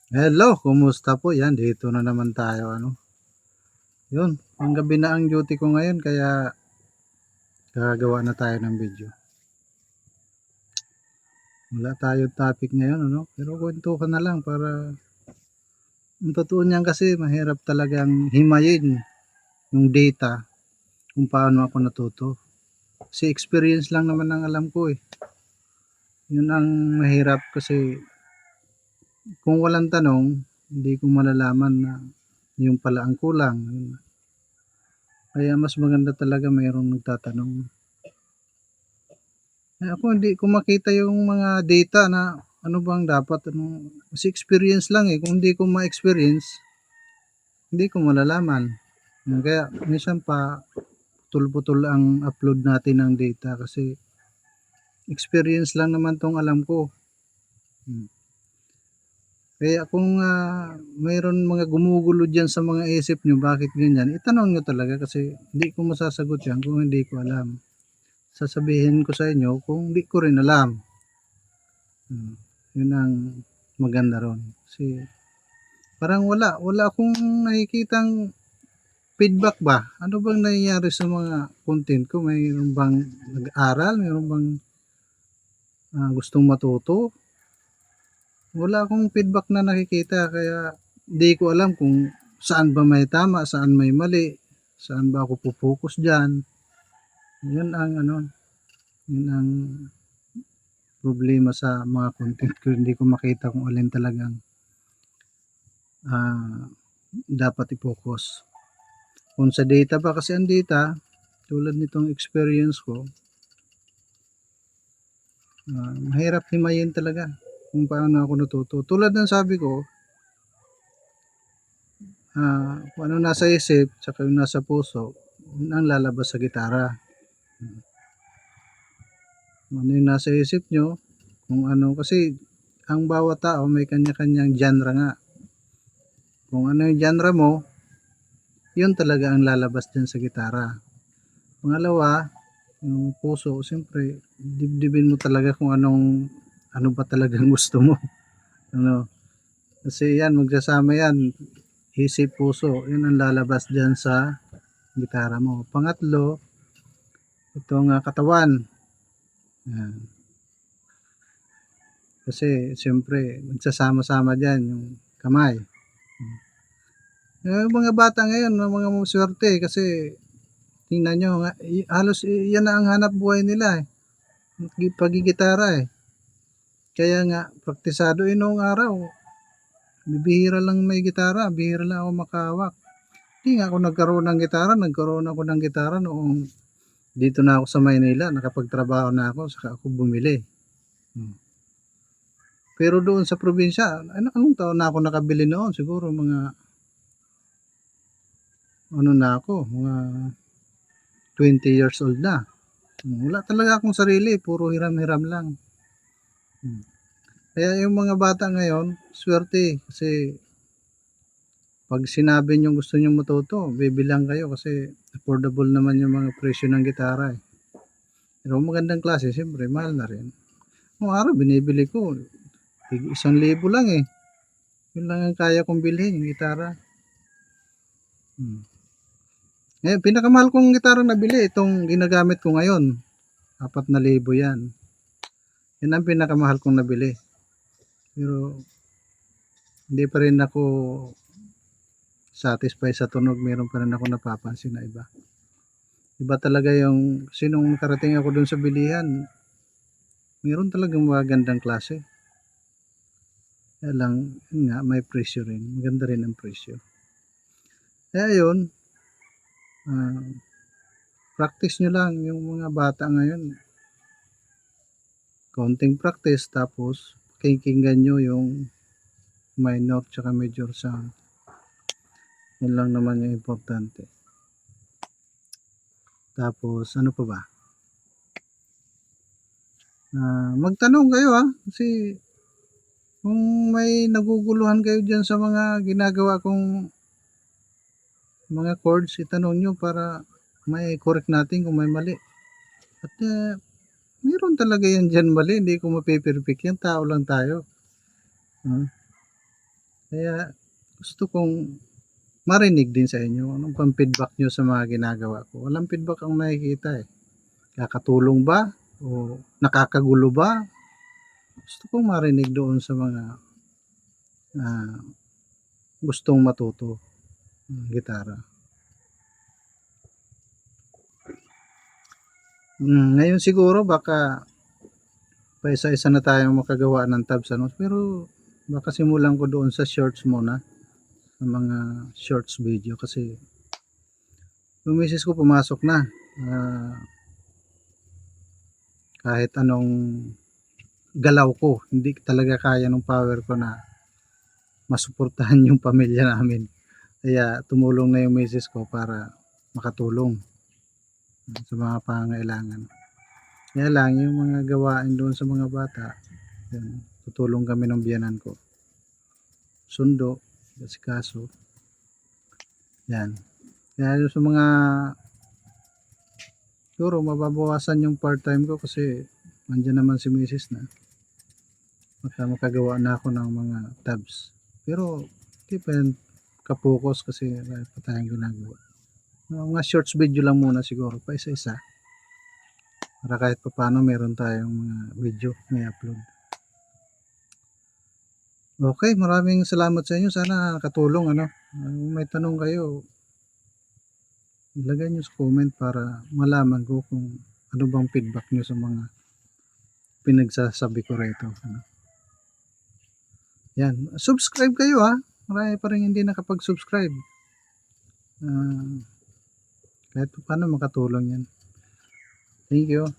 Hello, kumusta po? Yan, dito na naman tayo, ano. Yun, panggabi na ang duty ko ngayon, kaya gagawa na tayo ng video. Wala tayong topic ngayon, ano, pero kwentuhan na lang para ang totoo niyan kasi mahirap talagang himayin yung data kung paano ako natuto. Kasi experience lang naman ang alam ko eh. Yun ang mahirap kasi kung walang tanong, hindi ko malalaman na yung pala ang kulang. Kaya mas maganda talaga mayroong nagtatanong. Ako hindi ko makita yung mga data na ano bang dapat ano, kasi experience lang eh. Kung hindi ko ma-experience, hindi ko malalaman. Kaya minsan pa putol-putol ang upload natin ng data kasi experience lang naman tong alam ko. Kaya kung mayroon mga gumugulo dyan sa mga isip nyo, bakit ganyan, itanong nyo talaga kasi hindi ko masasagot yan kung hindi ko alam. Sasabihin ko sa inyo kung hindi ko rin alam. Yun ang maganda ron. Kasi parang wala akong nakikitang feedback ba? Ano bang nangyayari sa mga content ko? Mayroon bang nag-aral? Mayroon bang gustong matuto? Wala akong feedback na nakikita kaya di ko alam kung saan ba may tama, saan may mali, saan ba ako pupokus dyan. Yun ang ano, yun ang problema sa mga content ko. Hindi ko makita kung alin talagang dapat i-focus. Kung sa data ba kasi ang data, tulad nitong experience ko, mahirap himayin talaga kung paano ako natuto. Tulad ng sabi ko, kung ano nasa isip, saka yung nasa puso, yun ang lalabas sa gitara. Kung ano yung nasa isip nyo, kung ano, kasi ang bawat tao may kanya-kanyang genre nga. Kung ano yung genre mo, yun talaga ang lalabas din sa gitara. Pangalawa, yung puso, siyempre, dibdibin mo talaga kung ano ba talagang gusto mo. Ano, kasi yan, magsasama yan, isip, puso, yun ang lalabas dyan sa gitara mo. Pangatlo, itong katawan. Yan. Kasi, siyempre, magsasama-sama dyan yung kamay. Yung mga bata ngayon, mga maswerte kasi tingnan nyo, halos yan na ang hanap buhay nila eh. Pagigitara eh. Kaya nga, praktisado noong araw. Bihira lang may gitara, bihira lang ako makahawak. Hindi nga ako nagkaroon ako ng gitara noong dito na ako sa Maynila, nakapagtrabaho na ako, saka ako bumili. Pero doon sa probinsya, anong taon na ako nakabili noon? Siguro mga, na ako, mga 20 years old na. Wala talaga akong sarili, puro hiram-hiram lang. Kaya yung mga bata ngayon, swerte kasi pag sinabi nyo gusto nyo matuto, bibilang kayo kasi affordable naman yung mga presyo ng gitara eh. Pero magandang klase, siyempre, mahal na rin. Noong araw, binibili ko, 1,000 lang eh. Yun lang ang kaya kong bilhin, yung gitara. Ngayon, pinakamahal kong gitara nabili, itong ginagamit ko ngayon. 4,000 yan. Yan ang pinakamahal kong nabili. Pero, hindi pa rin ako satisfied sa tunog. Meron pa rin ako napapansin na iba. Iba talaga yung, sinong nakarating ako dun sa bilihan, meron talagang magandang klase. Kaya lang, yun nga, may presyo rin. Maganda rin ang presyo. Kaya yun, practice nyo lang yung mga bata ngayon. Konting practice, tapos kikinggan nyo yung minor tsaka major sound. Yun lang naman yung importante. Tapos, ano pa ba? Magtanong kayo kasi kung may naguguluhan kayo dyan sa mga ginagawa kong mga chords, itanong nyo para may correct natin kung may mali. At meron talaga yan dyan mali, hindi ko mapiperfect yan, tao lang tayo. Kaya gusto kong marinig din sa inyo. Anong pang feedback nyo sa mga ginagawa ko? Walang feedback ang nakikita eh. Nakakatulong ba? O nakakagulo ba? Gusto kong marinig doon sa mga gustong matuto ng gitara. Ngayon siguro baka paisa-isa na tayong makagawa ng tabs ano, pero baka simulan ko doon sa shorts muna, sa mga shorts video kasi yung misis ko pumasok na. Kahit anong galaw ko, hindi talaga kaya ng power ko na masuportahan yung pamilya namin. Kaya tumulong na yung misis ko para makatulong sa mga pangangailangan. Kaya lang yung mga gawain doon sa mga bata, yun, tutulong kami ng biyanan ko. Sundo, asikaso. Yan. Kaya yung sa mga siguro mababawasan yung part-time ko kasi andyan naman si misis na. Makagawa na ako ng mga tabs. Pero hindi pa yan kapokus kasi wala pa tayong ginagawa. Mga shorts video lang muna siguro pa isa-isa. Para kahit pa paano meron tayong mga video may upload. Okay, maraming salamat sa inyo. Sana nakatulong ano. Kung may tanong kayo, ilagay nyo sa comment para malaman ko kung ano bang feedback nyo sa mga pinagsasabi ko rito. Ano. Yan. Subscribe kayo ha. Marami pa rin hindi nakapag-subscribe. Kahit pa paano makatulong yan. Thank you.